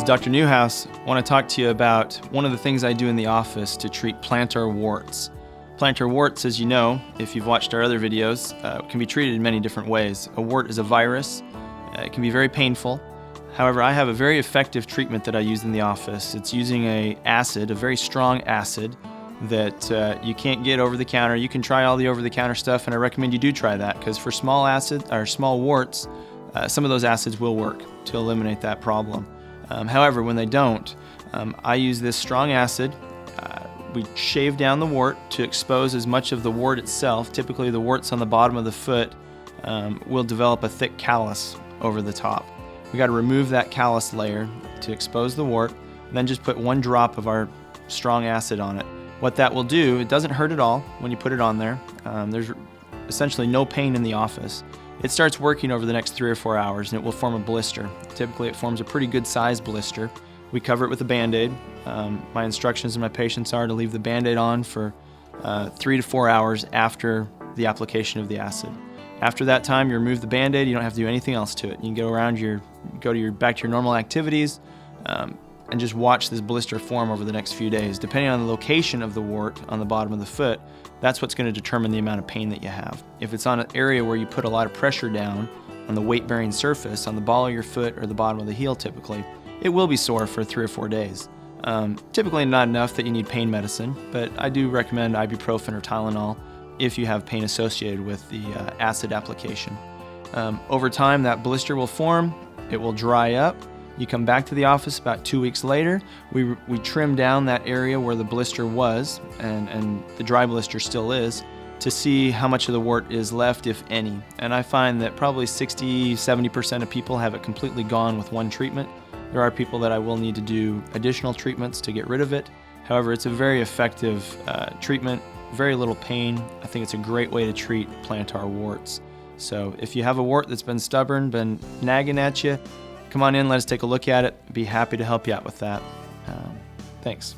Dr. Neuhaus. I want to talk to you about one of the things I do in the office to treat plantar warts. Plantar warts, as you know, if you've watched our other videos, can be treated in many different ways. A wart is a virus. It can be very painful. However, I have a very effective treatment that I use in the office. It's using a very strong acid that you can't get over the counter. You can try all the over-the-counter stuff, and I recommend you do try that because for small warts, some of those acids will work to eliminate that problem. However, when they don't, I use this strong acid. We shave down the wart to expose as much of the wart itself. Typically, the warts on the bottom of the foot will develop a thick callus over the top. We got to remove that callus layer to expose the wart, and then just put 1 drop of our strong acid on it. What that will do, it doesn't hurt at all when you put it on there. There's essentially no pain in the office. It starts working over the next 3 or 4 hours, and it will form a blister. Typically, it forms a pretty good sized blister. We cover it with a Band-Aid. My instructions to my patients are to leave the Band-Aid on for 3 to 4 hours after the application of the acid. After that time, you remove the Band-Aid. You don't have to do anything else to it. You can go back to your normal activities and just watch this blister form over the next few days. Depending on the location of the wart on the bottom of the foot, that's what's going to determine the amount of pain that you have. If it's on an area where you put a lot of pressure down on the weight-bearing surface, on the ball of your foot or the bottom of the heel typically, it will be sore for 3 or 4 days. Typically not enough that you need pain medicine, but I do recommend ibuprofen or Tylenol if you have pain associated with the acid application. Over time, that blister will form, it will dry up. You come back to the office about 2 weeks later, we trim down that area where the blister was, and the dry blister still is, to see how much of the wart is left, if any. And I find that probably 60–70% of people have it completely gone with 1 treatment. There are people that I will need to do additional treatments to get rid of it. However, it's a very effective treatment, very little pain. I think it's a great way to treat plantar warts. So if you have a wart that's been stubborn, been nagging at you, come on in, let us take a look at it. Be happy to help you out with that. Thanks.